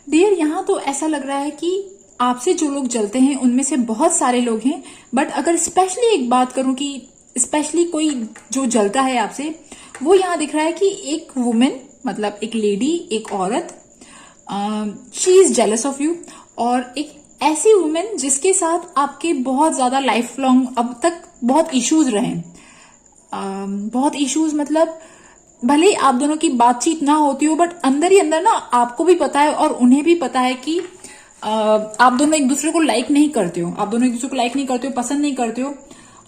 Dear, यहाँ तो ऐसा लग रहा है कि आपसे जो लोग जलते हैं उनमें से बहुत सारे लोग हैं, बट अगर स्पेशली एक बात करूं कि स्पेशली कोई जो जलता है आपसे, वो यहाँ दिख रहा है कि एक वुमेन, मतलब एक लेडी, एक औरत, she is jealous of you. और एक ऐसी वुमेन जिसके साथ आपके बहुत ज्यादा लाइफ लॉन्ग अब तक बहुत इश्यूज रहे, बहुत इश्यूज, मतलब भले ही आप दोनों की बातचीत ना होती हो, बट अंदर ही अंदर ना आपको भी पता है और उन्हें भी पता है कि आप दोनों एक दूसरे को लाइक नहीं करते हो, आप दोनों एक दूसरे को लाइक नहीं करते हो, पसंद नहीं करते हो,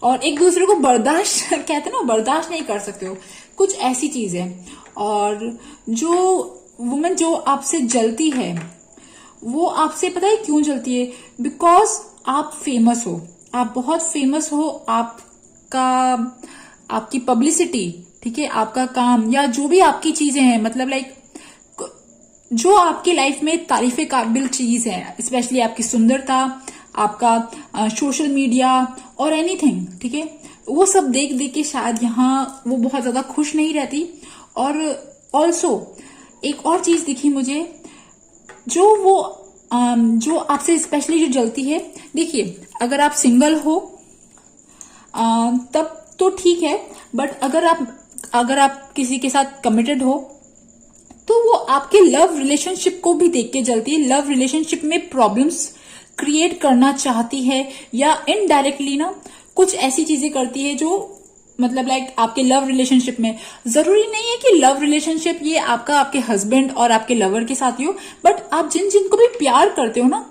और एक दूसरे को बर्दाश्त कहते हैं ना, बर्दाश्त नहीं कर सकते हो, कुछ ऐसी चीज है। और जो वुमेन जो आपसे जलती है, वो आपसे पता है क्यों जलती है? बिकॉज आप फेमस हो, आप बहुत फेमस हो, आपका, आपकी पब्लिसिटी, ठीक है, आपका काम या जो भी आपकी चीजें हैं, मतलब लाइक जो आपकी लाइफ में तारीफे काबिल चीज है, स्पेशली आपकी सुंदरता, आपका सोशल मीडिया और एनीथिंग, ठीक है, वो सब देख देख के शायद यहाँ वो बहुत ज्यादा खुश नहीं रहती। और ऑल्सो एक और चीज दिखी मुझे, जो वो जो आपसे स्पेशली जो जलती है, देखिए अगर आप सिंगल हो तब तो ठीक है, बट अगर आप किसी के साथ कमिटेड हो तो वो आपके लव रिलेशनशिप को भी देख के जलती है, लव रिलेशनशिप में प्रॉब्लम्स क्रिएट करना चाहती है, या इनडायरेक्टली ना कुछ ऐसी चीजें करती है जो मतलब लाइक आपके लव रिलेशनशिप में, जरूरी नहीं है कि लव रिलेशनशिप ये आपका आपके हस्बैंड और आपके लवर के साथ ही हो, बट आप जिन जिनको भी प्यार करते हो ना,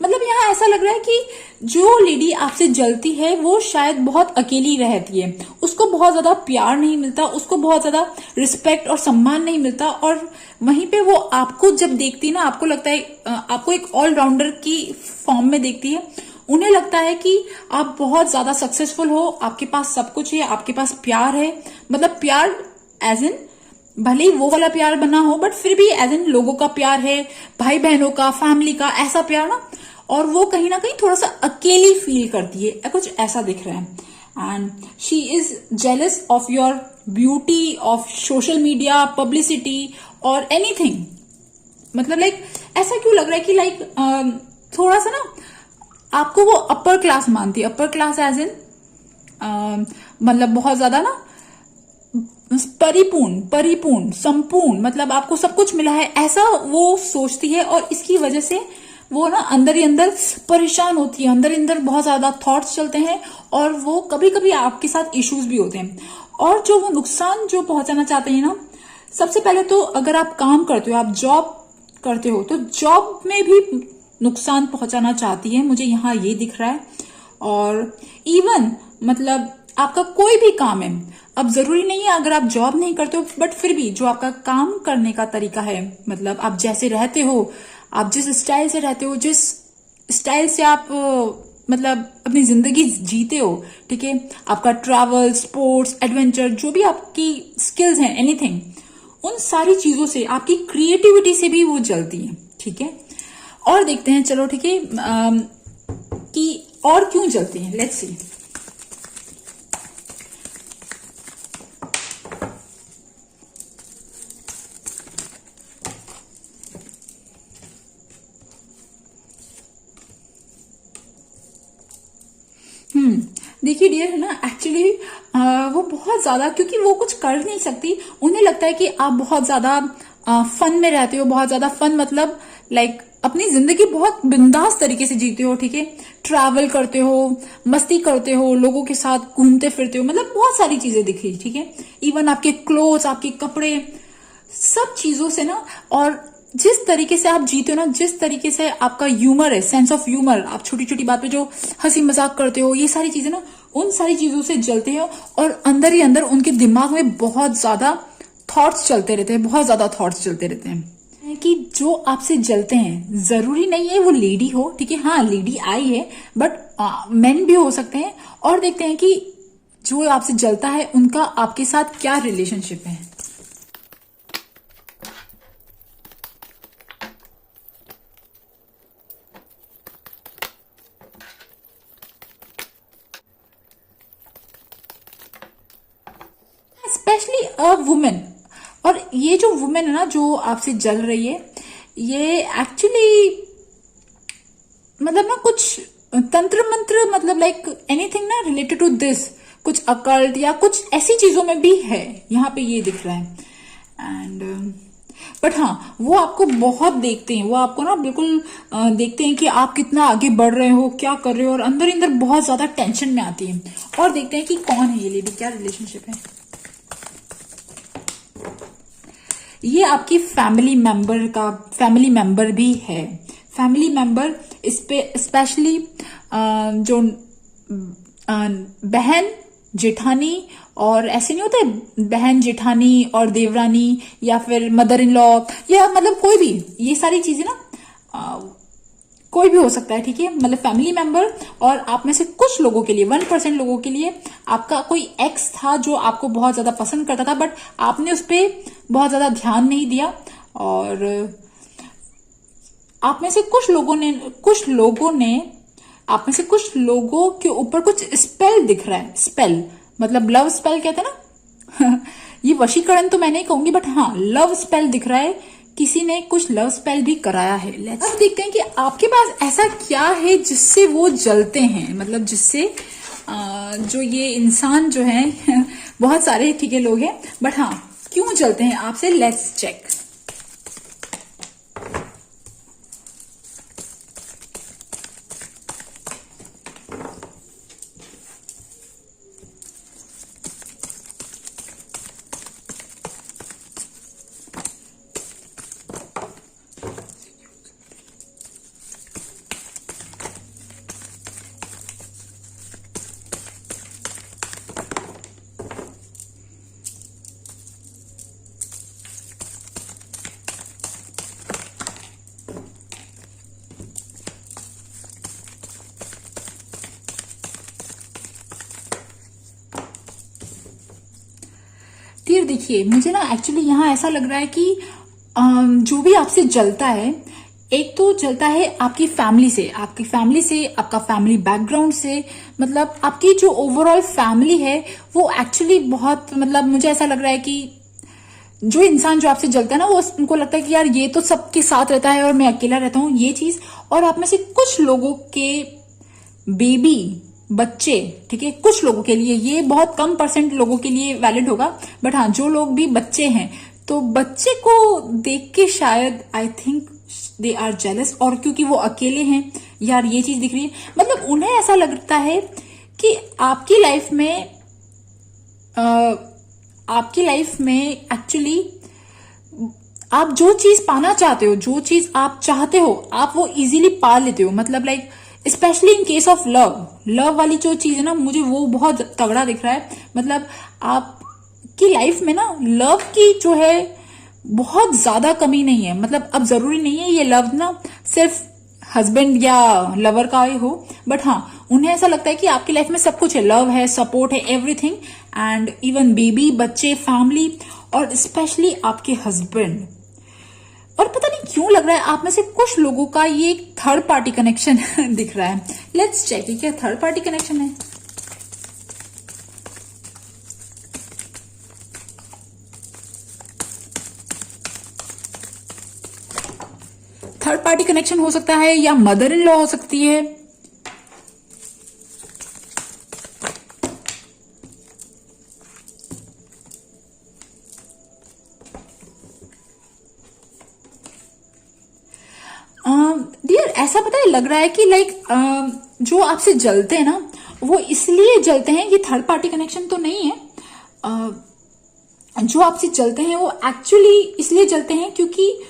मतलब यहाँ ऐसा लग रहा है कि जो लेडी आपसे जलती है वो शायद बहुत अकेली रहती है, उसको बहुत ज्यादा प्यार नहीं मिलता, उसको बहुत ज्यादा रिस्पेक्ट और सम्मान नहीं मिलता, और वहीं पे वो आपको जब देखती है ना, आपको लगता है आपको एक ऑलराउंडर की फॉर्म में देखती है, उन्हें लगता है कि आप बहुत ज्यादा सक्सेसफुल हो, आपके पास सब कुछ है, आपके पास प्यार है, मतलब प्यार एज इन भले ही वो वाला प्यार बना हो, बट फिर भी एज इन लोगों का प्यार है, भाई बहनों का, फैमिली का, ऐसा प्यार ना, और वो कहीं ना कहीं थोड़ा सा अकेली फील करती है, कुछ ऐसा दिख रहा है। And she is jealous of your beauty, of social media, publicity और एनीथिंग, मतलब लाइक ऐसा क्यों लग रहा है कि लाइक थोड़ा सा ना आपको वो अपर क्लास मानती है, अपर क्लास एज इन मतलब बहुत ज्यादा ना परिपूर्ण संपूर्ण, मतलब आपको सब कुछ मिला है, ऐसा वो सोचती है, और इसकी वजह से वो ना अंदर ही अंदर परेशान होती है, अंदर ही अंदर बहुत ज्यादा थॉट्स चलते हैं, और वो कभी कभी आपके साथ इश्यूज भी होते हैं। और जो वो नुकसान जो पहुंचाना चाहते हैं ना, सबसे पहले तो अगर आप काम करते हो, आप जॉब करते हो, तो जॉब में भी नुकसान पहुंचाना चाहती है, मुझे यहाँ ये दिख रहा है। और इवन मतलब आपका कोई भी काम है, अब जरूरी नहीं है अगर आप जॉब नहीं करते हो, बट फिर भी जो आपका काम करने का तरीका है, मतलब आप जैसे रहते हो, आप जिस स्टाइल से रहते हो, जिस स्टाइल से आप मतलब अपनी जिंदगी जीते हो, ठीक है, आपका ट्रैवल, स्पोर्ट्स, एडवेंचर, जो भी आपकी स्किल्स हैं, एनीथिंग, उन सारी चीजों से, आपकी क्रिएटिविटी से भी वो जलती है, ठीक है। और देखते हैं, चलो ठीक है, कि और क्यों जलती हैं, लेट्स सी। देखिए डियर, है ना, एक्चुअली वो बहुत ज्यादा, क्योंकि वो कुछ कर नहीं सकती, उन्हें लगता है कि आप बहुत ज्यादा फन में रहते हो, बहुत ज्यादा फन, मतलब लाइक अपनी जिंदगी बहुत बिंदास तरीके से जीते हो, ठीक है, ट्रैवल करते हो, मस्ती करते हो, लोगों के साथ घूमते फिरते हो, मतलब बहुत सारी चीजें दिख रही, ठीक है, इवन आपके क्लोथ्स, आपके कपड़े, सब चीजों से ना, और जिस तरीके से आप जीते हो ना, जिस तरीके से आपका ह्यूमर है, सेंस ऑफ ह्यूमर, आप छोटी छोटी बात पे जो हंसी मजाक करते हो, ये सारी चीजें ना, उन सारी चीजों से जलते हो, और अंदर ही अंदर उनके दिमाग में बहुत ज्यादा थॉट्स चलते रहते हैं, बहुत ज्यादा थॉट्स चलते रहते हैं कि जो आपसे जलते हैं, जरूरी नहीं है वो लेडी हो, ठीक है, हाँ लेडी आई है, बट मेन भी हो सकते हैं। और देखते हैं कि जो आपसे जलता है उनका आपके साथ क्या रिलेशनशिप है। स्पेशली अ वुमेन, और ये जो वुमेन है ना जो आपसे जल रही है, ये एक्चुअली मतलब ना कुछ तंत्र मंत्र, मतलब लाइक एनीथिंग ना रिलेटेड टू दिस, कुछ अकल्ट या कुछ ऐसी चीजों में भी है, यहाँ पे ये दिख रहा है। एंड बट हाँ, वो आपको बहुत देखते हैं, वो आपको ना बिल्कुल देखते हैं कि आप कितना आगे बढ़ रहे हो, क्या कर रहे हो, और अंदर अंदर बहुत ज्यादा टेंशन में आती है, और देखते हैं कि कौन है ये लेडी, क्या रिलेशनशिप है। ये आपकी फैमिली मेंबर भी है। फैमिली मेंबर इस पे स्पेशली जो बहन जेठानी, और ऐसे नहीं होता बहन जेठानी और देवरानी या फिर मदर इन लॉ, या मतलब कोई भी, ये सारी चीजें ना कोई भी हो सकता है, ठीक है। मतलब फैमिली मेंबर, और आप में से कुछ लोगों के लिए 1% लोगों के लिए आपका कोई एक्स था जो आपको बहुत ज्यादा पसंद करता था, बट आपने उस पर बहुत ज्यादा ध्यान नहीं दिया, और आप में से कुछ लोगों के ऊपर कुछ स्पेल दिख रहा है। स्पेल मतलब लव स्पेल कहते हैं ना ये वशीकरण तो मैं नहीं कहूंगी, बट हाँ लव स्पेल दिख रहा है, किसी ने कुछ लव स्पेल भी कराया है। अब देखते हैं कि आपके पास ऐसा क्या है जिससे वो जलते हैं, मतलब जिससे जो ये इंसान जो है बहुत सारे ठीक है लोग हैं, बट हाँ क्यों जलते हैं आपसे, लेट्स चेक। डियर देखिए, मुझे ना एक्चुअली यहाँ ऐसा लग रहा है कि जो भी आपसे जलता है, एक तो जलता है आपकी फैमिली से, आपका फैमिली बैकग्राउंड से, मतलब आपकी जो ओवरऑल फैमिली है वो एक्चुअली बहुत, मतलब मुझे ऐसा लग रहा है कि जो इंसान जो आपसे जलता है ना, वो उनको लगता है कि यार ये तो सबके साथ रहता है और मैं अकेला रहता हूँ, ये चीज। और आप में से कुछ लोगों के बेबी बच्चे, ठीक है, कुछ लोगों के लिए, ये बहुत कम परसेंट लोगों के लिए वैलिड होगा, बट हाँ जो लोग भी बच्चे हैं, तो बच्चे को देख के शायद I think they are jealous, और क्योंकि वो अकेले हैं यार, ये चीज दिख रही है, मतलब उन्हें ऐसा लगता है कि आपकी लाइफ में एक्चुअली आप जो चीज पाना चाहते हो, जो चीज आप चाहते हो, आप वो इजीली पा लेते हो। मतलब like specially in case of love वाली जो चीज है ना, मुझे वो बहुत तगड़ा दिख रहा है। मतलब आपकी लाइफ में ना लव की जो है बहुत ज्यादा कमी नहीं है। मतलब अब जरूरी नहीं है ये लव ना सिर्फ हस्बैंड या लवर का ही हो, बट हाँ उन्हें ऐसा लगता है कि आपकी लाइफ में सब कुछ है, लव है, सपोर्ट है, एवरीथिंग, एंड इवन बेबी, बच्चे, फैमिली, और स्पेशली आपके हस्बैंड। और पता नहीं क्यों लग रहा है आप में से कुछ लोगों का ये एक थर्ड पार्टी कनेक्शन दिख रहा है। लेट्स चेक क्या थर्ड पार्टी कनेक्शन है। थर्ड पार्टी कनेक्शन हो सकता है या मदर इन लॉ हो सकती है। डियर ऐसा पता है लग रहा है कि लाइक जो आपसे जलते हैं ना, वो इसलिए जलते हैं, ये थर्ड पार्टी कनेक्शन तो नहीं है। जो आपसे जलते हैं वो एक्चुअली इसलिए जलते हैं क्योंकि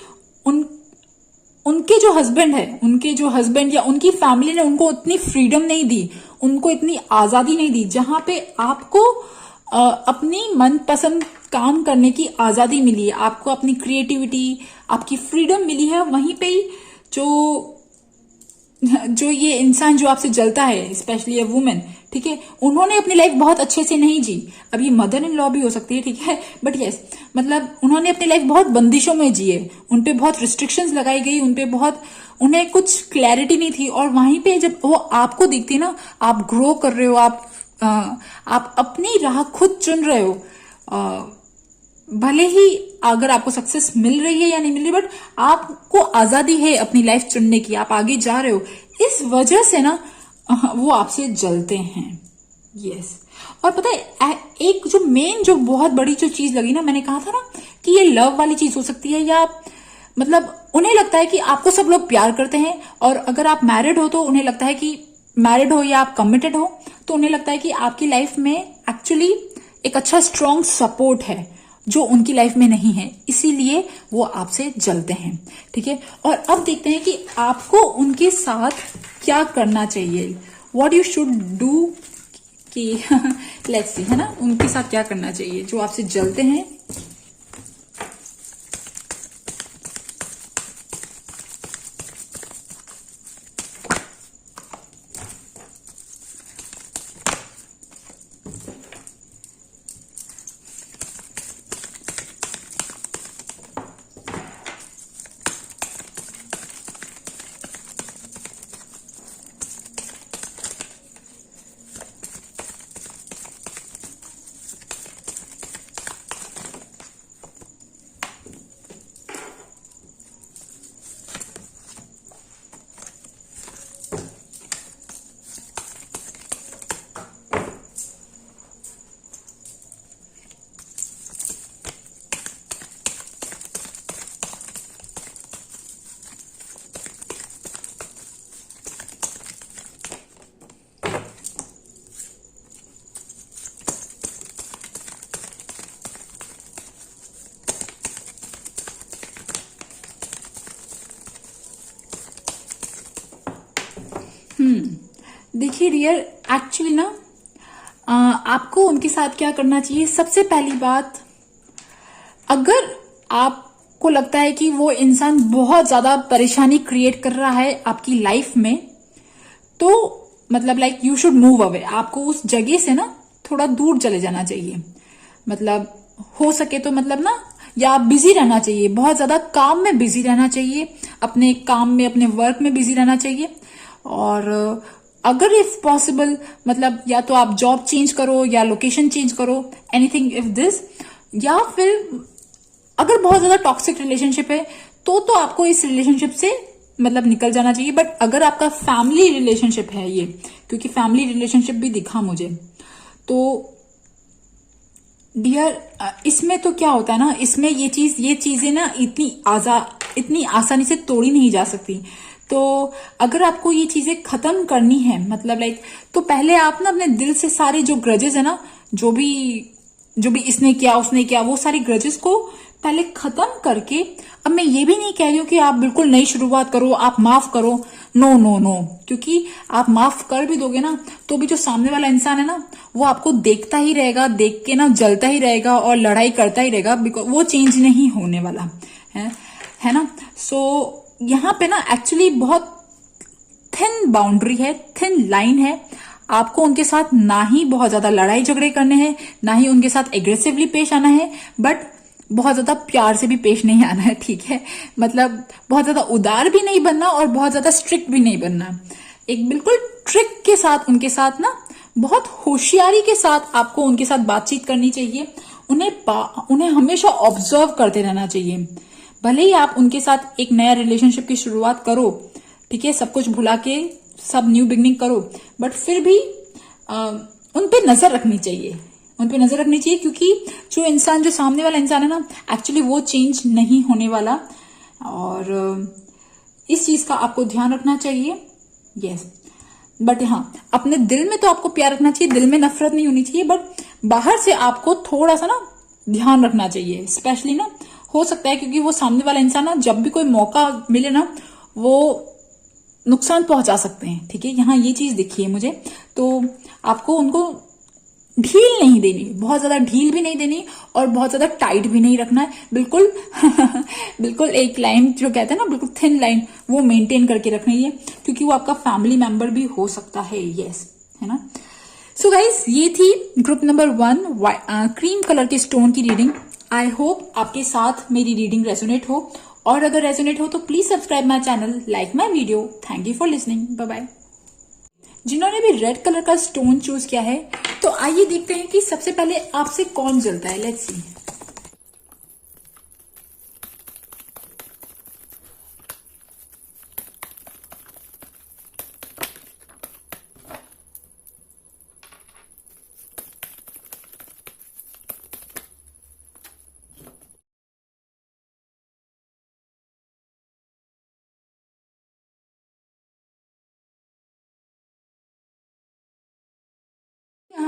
उनके जो हस्बैंड या उनकी फैमिली ने उनको उतनी फ्रीडम नहीं दी, उनको इतनी आजादी नहीं दी, जहां पे आपको अपनी मनपसंद काम करने की आजादी मिली है, आपको अपनी क्रिएटिविटी, आपकी फ्रीडम मिली है। वहीं पे ही जो ये इंसान जो आपसे जलता है, स्पेशली ए वुमेन, ठीक है, उन्होंने अपनी लाइफ बहुत अच्छे से नहीं जी। अब ये मदर इन लॉ भी हो सकती है, ठीक है, बट यस, मतलब उन्होंने अपनी लाइफ बहुत बंदिशों में जी है, उनपे बहुत रिस्ट्रिक्शंस लगाई गई, उन्हें कुछ क्लैरिटी नहीं थी। और वहीं पे जब वो आपको दिखती है ना, आप ग्रो कर रहे हो, आप अपनी राह खुद चुन रहे हो, भले ही अगर आपको सक्सेस मिल रही है या नहीं मिल रही, बट आपको आजादी है अपनी लाइफ चुनने की, आप आगे जा रहे हो, इस वजह से ना वो आपसे जलते हैं। यस। और पता है एक जो मेन जो बहुत बड़ी जो चीज लगी ना, मैंने कहा था ना कि ये लव वाली चीज हो सकती है, या मतलब उन्हें लगता है कि आपको सब लोग प्यार करते हैं, और अगर आप मैरिड हो तो उन्हें लगता है कि मैरिड हो या आप कमिटेड हो तो उन्हें लगता है कि आपकी लाइफ में एक्चुअली एक अच्छा स्ट्रॉन्ग सपोर्ट है जो उनकी लाइफ में नहीं है, इसीलिए वो आपसे जलते हैं। ठीक है, और अब देखते हैं कि आपको उनके साथ क्या करना चाहिए, व्हाट यू शुड डू, कि लेट्स सी, है ना, उनके साथ क्या करना चाहिए जो आपसे जलते हैं। देखिए डियर, एक्चुअली ना आपको उनके साथ क्या करना चाहिए। सबसे पहली बात, अगर आपको लगता है कि वो इंसान बहुत ज्यादा परेशानी क्रिएट कर रहा है आपकी लाइफ में, तो मतलब like you should move away, आपको उस जगह से ना थोड़ा दूर चले जाना चाहिए। मतलब हो सके तो मतलब ना, या बिजी रहना चाहिए, बहुत ज्यादा काम में बिजी रहना चाहिए, अपने काम में अपने वर्क में बिजी रहना चाहिए। और अगर इफ पॉसिबल मतलब या तो आप जॉब चेंज करो या लोकेशन चेंज करो, एनीथिंग इफ दिस, या फिर अगर बहुत ज्यादा टॉक्सिक रिलेशनशिप है तो आपको इस रिलेशनशिप से मतलब निकल जाना चाहिए। बट अगर आपका फैमिली रिलेशनशिप है ये, क्योंकि फैमिली रिलेशनशिप भी दिखा मुझे, तो डियर इसमें तो क्या होता है ना, इसमें ये चीजें ना इतनी आसानी से तोड़ी नहीं जा सकती। तो अगर आपको ये चीजें खत्म करनी है, मतलब लाइक, तो पहले आप ना अपने दिल से सारे जो ग्रजेस है ना, जो भी इसने किया उसने किया, वो सारे ग्रजेस को पहले खत्म करके, अब मैं ये भी नहीं कह रही हूँ कि आप बिल्कुल नई शुरुआत करो, आप माफ करो, नो नो नो, क्योंकि आप माफ कर भी दोगे ना तो भी जो सामने वाला इंसान है ना, वो आपको देखता ही रहेगा, देख के ना जलता ही रहेगा और लड़ाई करता ही रहेगा, बिकॉज वो चेंज नहीं होने वाला है ना। सो यहाँ पे ना एक्चुअली बहुत थिन बाउंड्री है, थिन लाइन है। आपको उनके साथ ना ही बहुत ज्यादा लड़ाई झगड़े करने हैं, ना ही उनके साथ एग्रेसिवली पेश आना है, बट बहुत ज्यादा प्यार से भी पेश नहीं आना है। ठीक है, मतलब बहुत ज्यादा उदार भी नहीं बनना और बहुत ज्यादा स्ट्रिक्ट भी नहीं बनना। एक बिल्कुल ट्रिक के साथ उनके साथ ना, बहुत होशियारी के साथ आपको उनके साथ बातचीत करनी चाहिए। उन्हें हमेशा ऑब्जर्व करते रहना चाहिए। भले ही आप उनके साथ एक नया रिलेशनशिप की शुरुआत करो, ठीक है, सब कुछ भुला के सब न्यू बिगनिंग करो, बट फिर भी उन पे नजर रखनी चाहिए, क्योंकि जो इंसान, जो सामने वाला इंसान है ना, एक्चुअली वो चेंज नहीं होने वाला। और इस चीज का आपको ध्यान रखना चाहिए। यस, बट हाँ, अपने दिल में तो आपको प्यार रखना चाहिए, दिल में नफरत नहीं होनी चाहिए, बट बाहर से आपको थोड़ा सा ना ध्यान रखना चाहिए। स्पेशली ना, हो सकता है क्योंकि वो सामने वाला इंसान ना, जब भी कोई मौका मिले ना, वो नुकसान पहुंचा सकते हैं। ठीक है, यहाँ ये चीज दिखी है मुझे। तो आपको उनको ढील नहीं देनी, बहुत ज्यादा ढील भी नहीं देनी और बहुत ज्यादा टाइट भी नहीं रखना है, बिल्कुल बिल्कुल एक लाइन जो कहते हैं ना, बिल्कुल थिन लाइन, वो मेंटेन करके रखनी है, क्योंकि वो आपका फैमिली मेंबर भी हो सकता है। यस, है ना। सो गाइस, ये थी ग्रुप नंबर 1 क्रीम कलर के स्टोन की रीडिंग। आई होप आपके साथ मेरी रीडिंग रेजोनेट हो, और अगर रेजोनेट हो तो please subscribe my channel, like my video. Thank you for listening, bye bye. जिन्होंने भी रेड कलर का स्टोन चूज किया है, तो आइए देखते हैं कि सबसे पहले आपसे कौन जलता है। Let's see.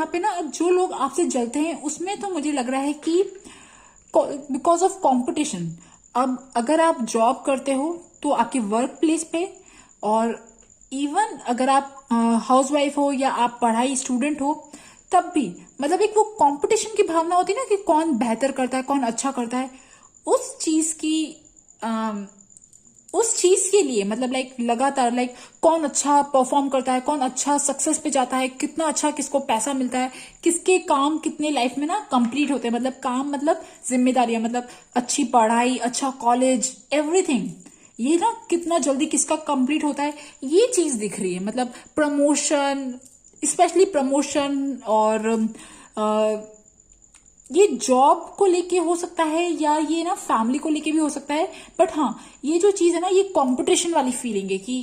यहाँ पे ना जो लोग आपसे जलते हैं उसमें तो मुझे लग रहा है कि बिकॉज ऑफ कंपटीशन। अब अगर आप जॉब करते हो तो आपके वर्क प्लेस पे, और इवन अगर आप हाउसवाइफ हो या आप पढ़ाई स्टूडेंट हो तब भी, मतलब एक वो कंपटीशन की भावना होती है ना कि कौन बेहतर करता है, कौन अच्छा करता है। उस चीज की उस चीज के लिए मतलब लाइक लगातार लाइक कौन अच्छा परफॉर्म करता है, कौन अच्छा सक्सेस पे जाता है, कितना अच्छा किसको पैसा मिलता है, किसके काम कितने लाइफ में ना कंप्लीट होते हैं। मतलब काम मतलब जिम्मेदारियां, मतलब अच्छी पढ़ाई, अच्छा कॉलेज, एवरीथिंग, ये ना कितना जल्दी किसका कंप्लीट होता है, ये चीज दिख रही है। मतलब प्रमोशन, स्पेशली प्रमोशन, और ये जॉब को लेके हो सकता है या ये ना फैमिली को लेके भी हो सकता है। बट हाँ, ये जो चीज है ना, ये कंपटीशन वाली फीलिंग है कि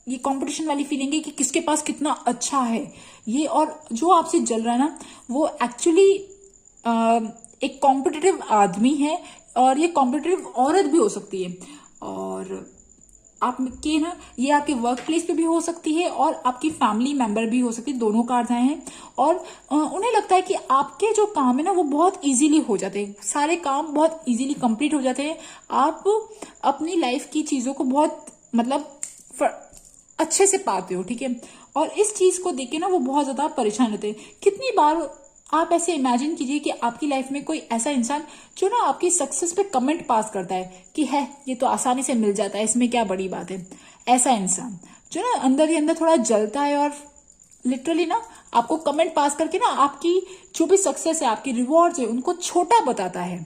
ये कंपटीशन वाली फीलिंग है कि किसके पास कितना अच्छा है ये। और जो आपसे जल रहा है ना, वो एक्चुअली एक कॉम्पिटिटिव आदमी है, और ये कॉम्पिटिटिव औरत भी हो सकती है। और आपके ना ये आपके वर्क प्लेस पे भी हो सकती है और आपकी फैमिली मेंबर भी हो सकती है, दोनों कार्ड्स हैं। और उन्हें लगता है कि आपके जो काम है ना वो बहुत इजीली हो जाते हैं, सारे काम बहुत इजीली कंप्लीट हो जाते हैं। आप अपनी लाइफ की चीजों को बहुत मतलब अच्छे से पाते हो, ठीक है। और इस चीज को देख के ना वो बहुत ज्यादा परेशान होते हैं। कितनी बार आप ऐसे इमेजिन कीजिए कि आपकी लाइफ में कोई ऐसा इंसान जो ना आपकी सक्सेस पे कमेंट पास करता है कि है ये तो आसानी से मिल जाता है, इसमें क्या बड़ी बात है। ऐसा इंसान जो ना अंदर ही अंदर थोड़ा जलता है और लिटरली ना आपको कमेंट पास करके ना आपकी जो भी सक्सेस है, आपकी रिवॉर्ड्स है, उनको छोटा बताता है।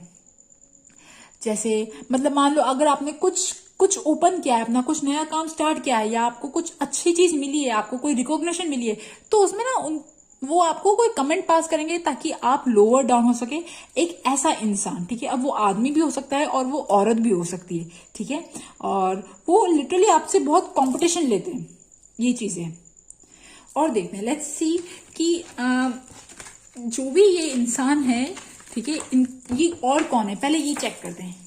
जैसे मतलब मान लो अगर आपने कुछ कुछ ओपन किया है, अपना कुछ नया काम स्टार्ट किया है, या आपको कुछ अच्छी चीज मिली है, आपको कोई रिकॉग्निशन मिली है, तो उसमें ना वो आपको कोई कमेंट पास करेंगे ताकि आप लोअर डाउन हो सके। एक ऐसा इंसान, ठीक है। अब वो आदमी भी हो सकता है और वो औरत भी हो सकती है, ठीक है। और वो लिटरली आपसे बहुत कंपटीशन लेते हैं, ये चीजें। और देखते हैं, लेट्स सी कि जो भी ये इंसान है, ठीक है, ये और कौन है, पहले ये चेक करते हैं।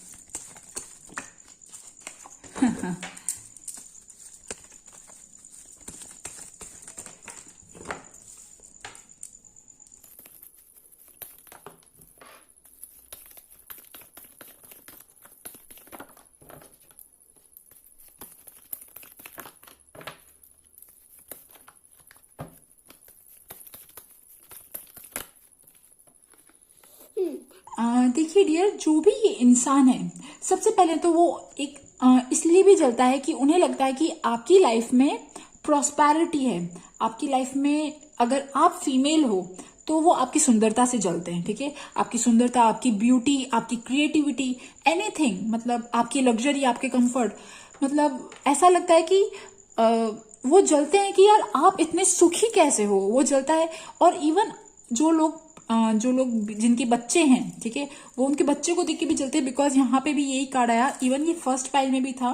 देखिए डियर, जो भी ये इंसान है, सबसे पहले तो वो एक इसलिए भी जलता है कि उन्हें लगता है कि आपकी लाइफ में प्रॉस्पेरिटी है। आपकी लाइफ में अगर आप फीमेल हो तो वो आपकी सुंदरता से जलते हैं, ठीक है। आपकी सुंदरता, आपकी ब्यूटी, आपकी क्रिएटिविटी, एनीथिंग, मतलब आपकी लग्जरी, आपके कंफर्ट, मतलब ऐसा लगता है कि वो जलते हैं कि यार आप इतने सुखी कैसे हो, वो जलता है। और इवन जो लोग जिनके बच्चे हैं, ठीक है, वो उनके बच्चे को देख के भी जलते हैं, बिकॉज यहाँ पे भी यही कार्ड आया, इवन ये फर्स्ट फाइल में भी था,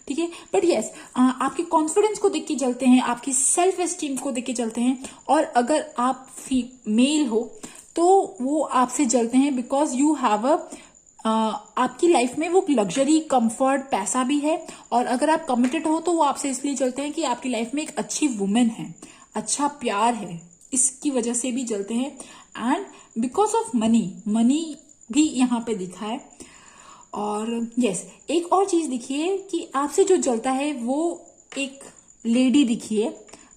ठीक है। बट यस, आपके कॉन्फिडेंस को देख के जलते हैं, आपकी सेल्फ एस्टीम को देख के जलते हैं। और अगर आप मेल हो तो वो आपसे जलते हैं बिकॉज यू हैव आपकी लाइफ में वो लग्जरी, कंफर्ट, पैसा भी है। और अगर आप कमिटेड हो तो वो आपसे इसलिए जलते हैं कि आपकी लाइफ में एक अच्छी वुमेन है, अच्छा प्यार है, इसकी वजह से भी जलते हैं। एंड बिकॉज ऑफ मनी भी यहाँ पे दिखा है। और यस, एक और चीज दिखिए कि आपसे जो जलता है वो एक लेडी दिखी है,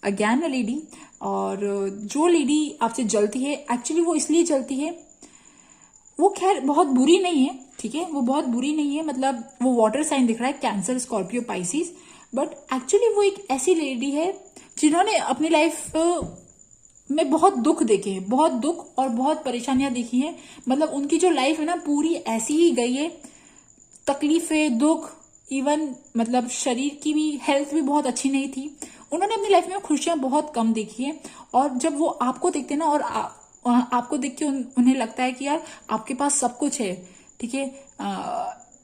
अगेन अ लेडी। और जो लेडी आपसे जलती है, एक्चुअली वो इसलिए जलती है, वो खैर बहुत बुरी नहीं है, ठीक है, वो बहुत बुरी नहीं है। मतलब वो वाटर साइन दिख रहा है, cancer, Scorpio, Pisces. But actually वो एक ऐसी लेडी है जिन्होंने अपनी लाइफ में बहुत दुख देखे हैं, बहुत दुख और बहुत परेशानियां देखी हैं। मतलब उनकी जो लाइफ है ना पूरी ऐसी ही गई है, तकलीफें, दुख, इवन मतलब शरीर की भी हेल्थ भी बहुत अच्छी नहीं थी। उन्होंने अपनी लाइफ में खुशियां बहुत कम देखी है। और जब वो आपको देखते हैं ना, और आपको देख के उन्हें लगता है कि यार आपके पास सब कुछ है, ठीक है,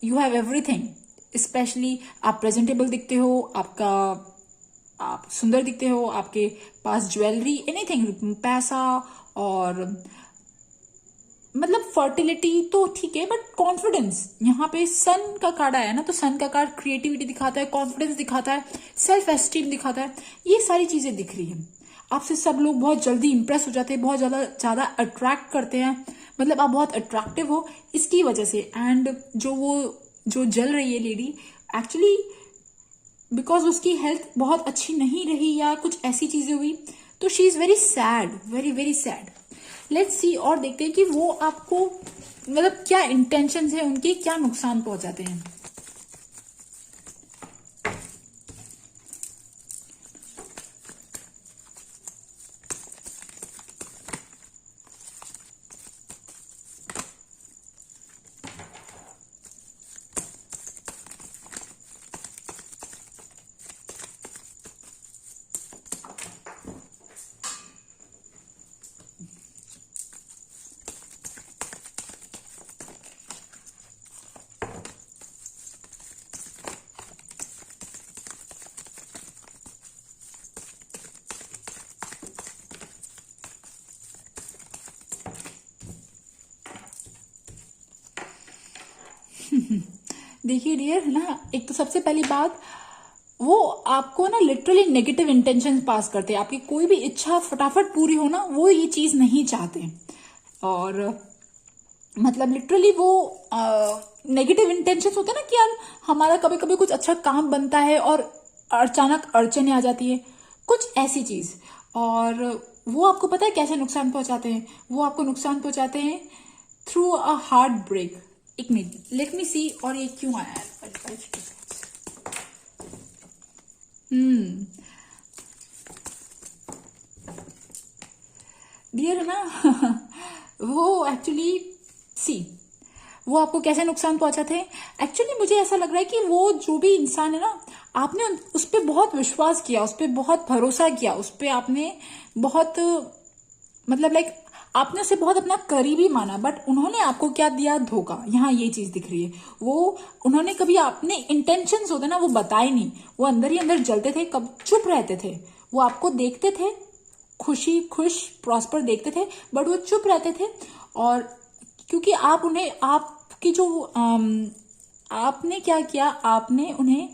यू हैव एवरीथिंग। स्पेशली आप प्रेजेंटेबल दिखते हो, आप सुंदर दिखते हो, आपके पास ज्वेलरी, एनीथिंग, पैसा, और मतलब फर्टिलिटी तो ठीक है, बट कॉन्फिडेंस, यहाँ पे सन का कार्ड आया ना, तो सन का कार्ड क्रिएटिविटी दिखाता है, कॉन्फिडेंस दिखाता है, सेल्फ एस्टीम दिखाता है, ये सारी चीजें दिख रही है। आपसे सब लोग बहुत जल्दी इंप्रेस हो जाते हैं, बहुत ज्यादा ज्यादा अट्रैक्ट करते हैं, मतलब आप बहुत अट्रैक्टिव हो इसकी वजह से। एंड जो जल रही है लेडी, एक्चुअली बिकॉज उसकी हेल्थ बहुत अच्छी नहीं रही या कुछ ऐसी चीजें हुई, तो she is very sad, very very sad. Let's see और देखते हैं कि वो आपको मतलब क्या इंटेंशन है उनके, क्या नुकसान पहुंचाते हैं। देखिए डियर, है ना, एक तो सबसे पहली बात, वो आपको ना लिटरली नेगेटिव इंटेंशन पास करते हैं। आपकी कोई भी इच्छा फटाफट पूरी हो ना, वो ये चीज नहीं चाहते। और मतलब लिटरली वो नेगेटिव इंटेंशन होते हैं ना कि यार हमारा कभी कभी कुछ अच्छा काम बनता है और अचानक अड़चने आ जाती है, कुछ ऐसी चीज। और वो आपको पता है कैसे नुकसान पहुंचाते हैं? वो आपको नुकसान पहुंचाते हैं थ्रू अ हार्ट ब्रेक। एक मिनट, लेट मी सी, और ये क्यों आया है? डियर, है ना, वो एक्चुअली सी, वो आपको कैसे नुकसान पहुंचाते हैं? एक्चुअली मुझे ऐसा लग रहा है कि वो जो भी इंसान है ना, आपने उस पर बहुत विश्वास किया, उस पर बहुत भरोसा किया, उस पर आपने बहुत मतलब लाइक आपने उसे बहुत अपना करीबी माना, बट उन्होंने आपको क्या दिया? धोखा। यहाँ ये चीज दिख रही है। उन्होंने कभी अपने इंटेंशंस होते ना वो बताए नहीं, वो अंदर ही अंदर जलते थे, कब चुप रहते थे। वो आपको देखते थे खुशी, खुश प्रॉस्पर देखते थे, बट वो चुप रहते थे। और क्योंकि आप उन्हें, आपकी जो आपने क्या किया, आपने उन्हें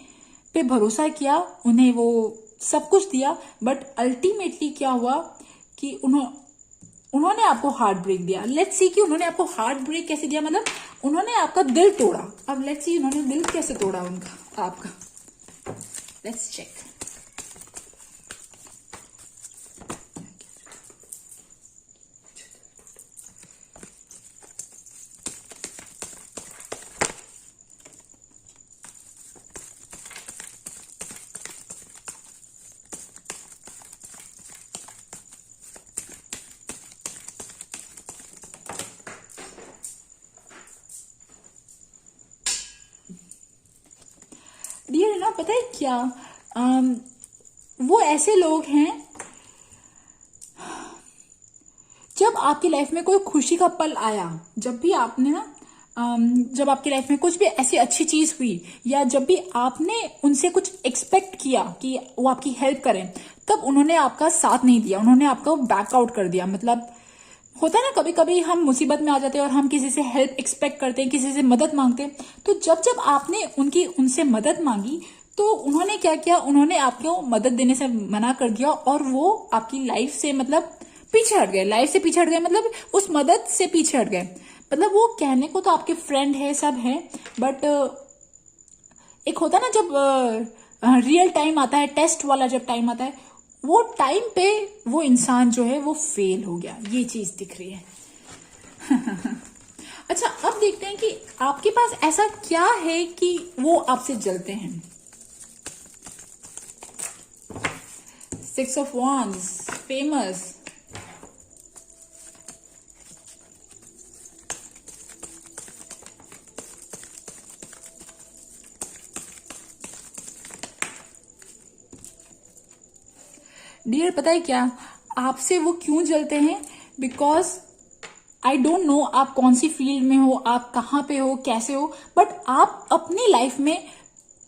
पे भरोसा किया, उन्हें वो सब कुछ दिया, बट अल्टीमेटली क्या हुआ कि उन्होंने आपको हार्ट ब्रेक दिया। लेट्स सी कि उन्होंने आपको हार्ट ब्रेक कैसे दिया, मतलब उन्होंने आपका दिल तोड़ा। अब लेट्स सी उन्होंने दिल कैसे तोड़ा उनका, आपका। Let's check. डियर, ना पता है क्या, वो ऐसे लोग हैं, जब आपकी लाइफ में कोई खुशी का पल आया, जब भी आपने ना जब आपकी लाइफ में कुछ भी ऐसी अच्छी चीज हुई, या जब भी आपने उनसे कुछ एक्सपेक्ट किया कि वो आपकी हेल्प करें, तब उन्होंने आपका साथ नहीं दिया, उन्होंने आपको बैकआउट कर दिया। मतलब होता है ना, कभी कभी हम मुसीबत में आ जाते हैं और हम किसी से हेल्प एक्सपेक्ट करते हैं, किसी से मदद मांगते हैं। तो जब जब आपने उनसे मदद मांगी, तो उन्होंने क्या किया? उन्होंने आपको मदद देने से मना कर दिया, और वो आपकी लाइफ से मतलब पीछे हट गए, लाइफ से पीछे हट गए, मतलब उस मदद से पीछे हट गए। मतलब वो कहने को तो आपके फ्रेंड है, सब है, बट एक होता है ना जब रियल टाइम आता है, टेस्ट वाला जब टाइम आता है, वो टाइम पे वो इंसान जो है वो फेल हो गया। ये चीज दिख रही है। अच्छा, अब देखते हैं कि आपके पास ऐसा क्या है कि वो आपसे जलते हैं। 6 of Wands, फेमस। डियर, पता है क्या, आपसे वो क्यों जलते हैं? बिकॉज आई डोंट नो आप कौन सी फील्ड में हो, आप कहाँ पे हो, कैसे हो, बट आप अपनी लाइफ में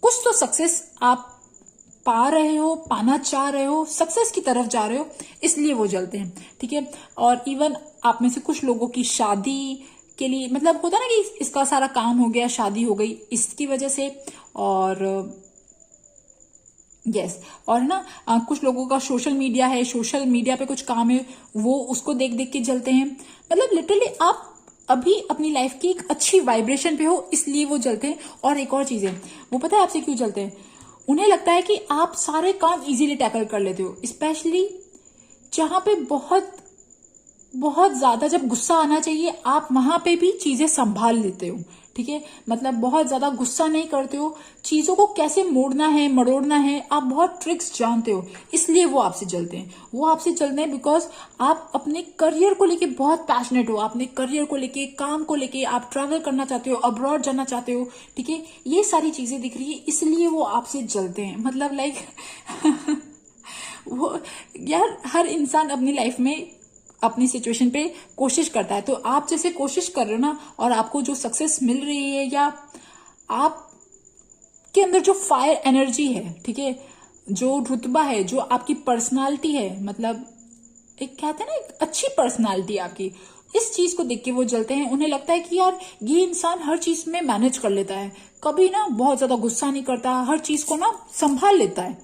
कुछ तो सक्सेस आप पा रहे हो, पाना चाह रहे हो, सक्सेस की तरफ जा रहे हो, इसलिए वो जलते हैं। ठीक है। और इवन आप में से कुछ लोगों की शादी के लिए, मतलब होता ना कि इसका सारा काम हो गया, शादी हो गई इसकी वजह से। और यस। और ना कुछ लोगों का सोशल मीडिया है, सोशल मीडिया पे कुछ काम है, वो उसको देख देख के जलते हैं। मतलब लिटरली आप अभी अपनी लाइफ की एक अच्छी वाइब्रेशन पे हो, इसलिए वो जलते हैं। और एक और चीज है, वो पता है आपसे क्यों जलते हैं? उन्हें लगता है कि आप सारे काम इजीली टैकल कर लेते हो, स्पेशली जहां पे बहुत बहुत ज्यादा जब गुस्सा आना चाहिए आप वहां पे भी चीजें संभाल लेते हो। ठीक है, मतलब बहुत ज्यादा गुस्सा नहीं करते हो, चीजों को कैसे मोड़ना है मरोड़ना है आप बहुत ट्रिक्स जानते हो, इसलिए वो आपसे जलते हैं। वो आपसे जलते हैं बिकॉज आप अपने करियर को लेके बहुत पैशनेट हो, अपने करियर को लेके, काम को लेके, आप ट्रैवल करना चाहते हो, अब्रॉड जाना चाहते हो। ठीक है, ये सारी चीजें दिख रही है, इसलिए वो आपसे जलते हैं। मतलब लाइक वो यार, हर इंसान अपनी लाइफ में अपनी सिचुएशन पे कोशिश करता है, तो आप जैसे कोशिश कर रहे हो ना, और आपको जो सक्सेस मिल रही है, या आप के अंदर जो फायर एनर्जी है, ठीक है, जो रुतबा है, जो आपकी पर्सनालिटी है, मतलब एक कहते हैं ना एक अच्छी पर्सनालिटी आपकी, इस चीज को देख के वो जलते हैं। उन्हें लगता है कि यार ये इंसान हर चीज में मैनेज कर लेता है, कभी ना बहुत ज्यादा गुस्सा नहीं करता, हर चीज को ना संभाल लेता है,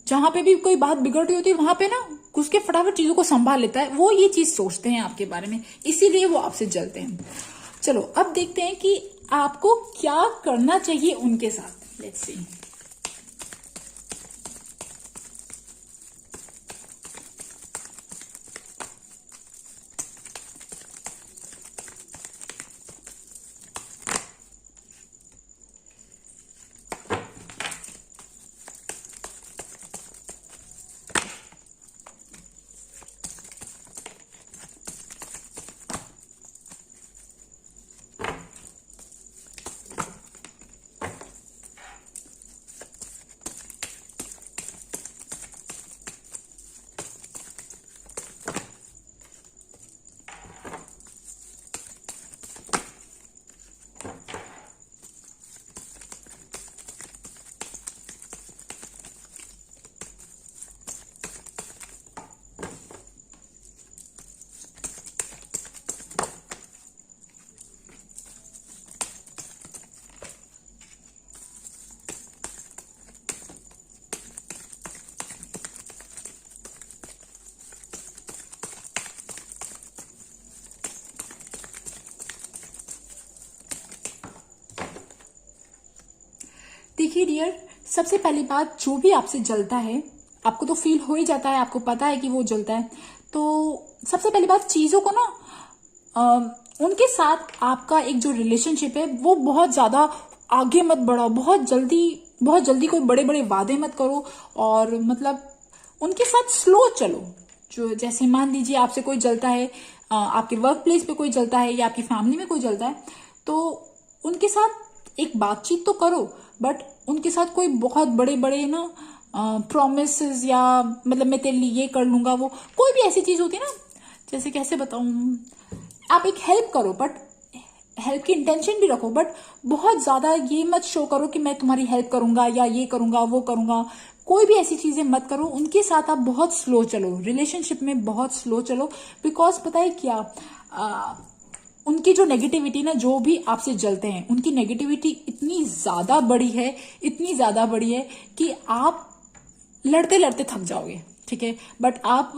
जहां पे भी कोई बात बिगड़ रही होती है वहां पे ना घुस के फटाफट चीजों को संभाल लेता है। वो ये चीज सोचते हैं आपके बारे में, इसीलिए वो आपसे जलते हैं। चलो अब देखते हैं कि आपको क्या करना चाहिए उनके साथ। Let's see. देखिए डियर, सबसे पहली बात, जो भी आपसे जलता है आपको तो फील हो ही जाता है, आपको पता है कि वो जलता है, तो सबसे पहली बात चीजों को ना उनके साथ आपका एक जो रिलेशनशिप है वो बहुत ज्यादा आगे मत बढ़ाओ, बहुत जल्दी कोई बड़े बड़े वादे मत करो, और मतलब उनके साथ स्लो चलो। जो जैसे मान लीजिए आपसे कोई जलता है, आपके वर्क प्लेस पे कोई जलता है, या आपकी फैमिली में कोई जलता है, तो उनके साथ एक बातचीत तो करो, बट उनके साथ कोई बहुत बड़े बड़े ना प्रोमिस, या मतलब मैं तेरे लिए ये कर लूंगा, वो कोई भी ऐसी चीज होती है ना, जैसे कैसे बताऊं, आप एक हेल्प करो बट हेल्प की इंटेंशन भी रखो, बट बहुत ज्यादा ये मत शो करो कि मैं तुम्हारी हेल्प करूंगा या ये करूंगा वो करूंगा, कोई भी ऐसी चीजें मत करो। उनके साथ आप बहुत स्लो चलो, रिलेशनशिप में बहुत स्लो चलो, बिकॉज पता है क्या, उनकी जो नेगेटिविटी ना, जो भी आपसे जलते हैं उनकी नेगेटिविटी इतनी ज्यादा बड़ी है, इतनी ज्यादा बड़ी है कि आप लड़ते लड़ते थक जाओगे। ठीक है, बट आप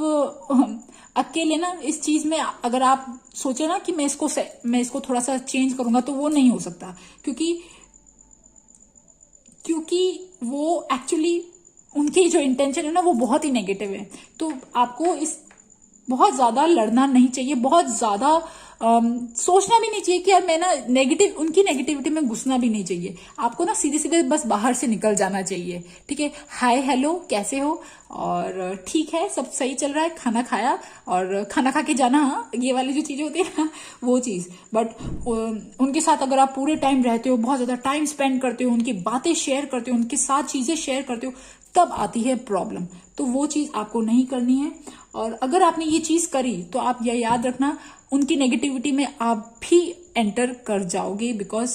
अकेले ना इस चीज में अगर आप सोचे ना कि मैं इसको थोड़ा सा चेंज करूंगा, तो वो नहीं हो सकता, क्योंकि वो एक्चुअली उनकी जो इंटेंशन है ना वो बहुत ही नेगेटिव है। तो आपको इस बहुत ज्यादा लड़ना नहीं चाहिए, बहुत ज्यादा सोचना भी नहीं चाहिए कि यार मैं ना उनकी नेगेटिविटी में घुसना भी नहीं चाहिए। आपको ना सीधे सीधे बस बाहर से निकल जाना चाहिए। ठीक है, हाय हेलो कैसे हो, और ठीक है सब सही चल रहा है, खाना खाया, और खाना खा के जाना, हाँ ये वाली जो चीजें होती है ना वो चीज। बट उनके साथ अगर आप पूरे टाइम रहते हो, बहुत ज्यादा टाइम स्पेंड करते हो, उनकी बातें शेयर करते हो, उनके साथ चीजें शेयर करते हो, तब आती है प्रॉब्लम। तो वो चीज आपको नहीं करनी है, और अगर आपने ये चीज करी तो आप यह याद रखना उनकी नेगेटिविटी में आप भी एंटर कर जाओगे, बिकॉज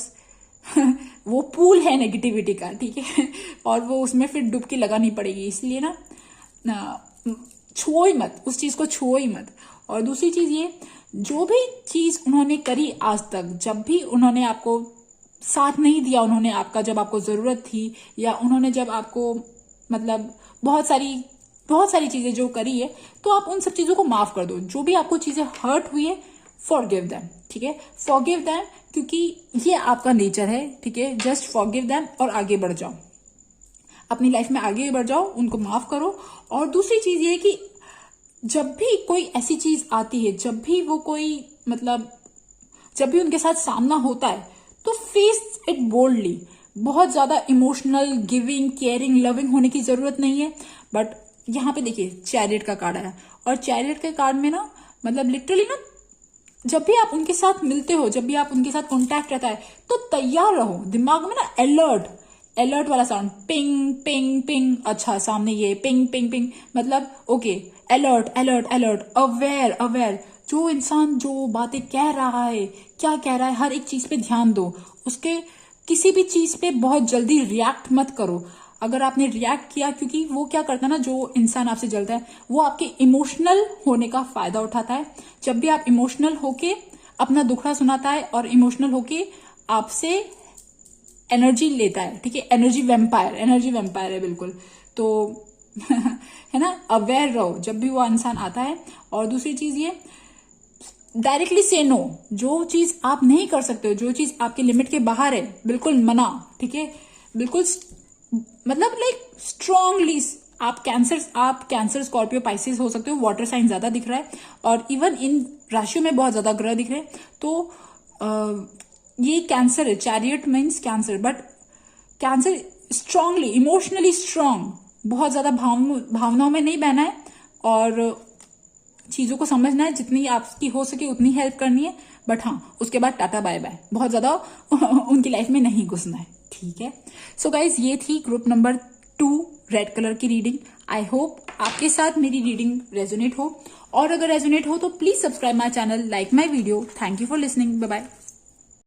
वो पूल है नेगेटिविटी का। ठीक है, और वो उसमें फिर डुबकी लगानी पड़ेगी, इसलिए ना छुओ ही मत, उस चीज को छुओ ही मत। और दूसरी चीज ये, जो भी चीज उन्होंने करी आज तक, जब भी उन्होंने आपको साथ नहीं दिया, उन्होंने आपका जब आपको जरूरत थी, या उन्होंने जब आपको मतलब बहुत सारी चीजें जो करी है, तो आप उन सब चीजों को माफ कर दो। जो भी आपको चीजें हर्ट हुई है, फॉरगिव देम, ठीक है, फॉरगिव देम, क्योंकि ये आपका नेचर है, ठीक है। जस्ट फॉरगिव देम और आगे बढ़ जाओ, अपनी लाइफ में आगे बढ़ जाओ, उनको माफ करो। और दूसरी चीज ये है कि जब भी कोई ऐसी चीज आती है, जब भी वो कोई मतलब जब भी उनके साथ सामना होता है, तो फेस इट बोल्डली। बहुत ज्यादा इमोशनल, गिविंग, केयरिंग, लविंग होने की जरूरत नहीं है। बट यहाँ पे देखिए चैरियट का कार्ड है, और चैरियट के कार्ड में ना मतलब लिटरली ना, जब भी आप उनके साथ मिलते हो, जब भी आप उनके साथ कांटेक्ट रहता है, तो तैयार रहो, दिमाग में ना अलर्ट वाला साउंड, पिंग पिंग पिंग, अच्छा सामने ये पिंग पिंग पिंग, मतलब ओके, अलर्ट, अवेयर। जो इंसान जो बातें कह रहा है, क्या कह रहा है, हर एक चीज पे ध्यान दो। उसके किसी भी चीज पे बहुत जल्दी रिएक्ट मत करो। अगर आपने रिएक्ट किया, क्योंकि वो क्या करता है ना, जो इंसान आपसे जलता है, वो आपके इमोशनल होने का फायदा उठाता है। जब भी आप इमोशनल होके अपना दुखड़ा सुनाता है और इमोशनल होके आपसे एनर्जी लेता है, ठीक है, एनर्जी वेम्पायर है बिल्कुल। तो है ना, अवेयर रहो जब भी वो इंसान आता है। और दूसरी चीज ये, डायरेक्टली से नो। जो चीज आप नहीं कर सकते हो, जो चीज आपके लिमिट के बाहर है, बिल्कुल मना, ठीक है, बिल्कुल मतलब लाइक स्ट्रांगली। आप कैंसर, स्कॉर्पियो, पाइसेस हो सकते हो, वाटर साइन ज्यादा दिख रहा है, और इवन इन राशियों में बहुत ज्यादा ग्रह दिख रहे हैं। तो ये कैंसर है, chariot means cancer, but cancer strongly, emotionally strong, बहुत ज्यादा भावनाओं में नहीं बहना है, और चीजों को समझना है, जितनी आपकी हो सके उतनी हेल्प करनी है। बट हाँ, उसके बाद टाटा बाय बाय, बहुत ज्यादा उनकी लाइफ में नहीं घुसना है, ठीक है। सो गाइज, ये थी ग्रुप नंबर 2 रेड कलर की रीडिंग। आई होप आपके साथ मेरी रीडिंग रेजोनेट हो, और अगर रेजोनेट हो तो please subscribe my channel, like my video. Thank you for listening, bye bye.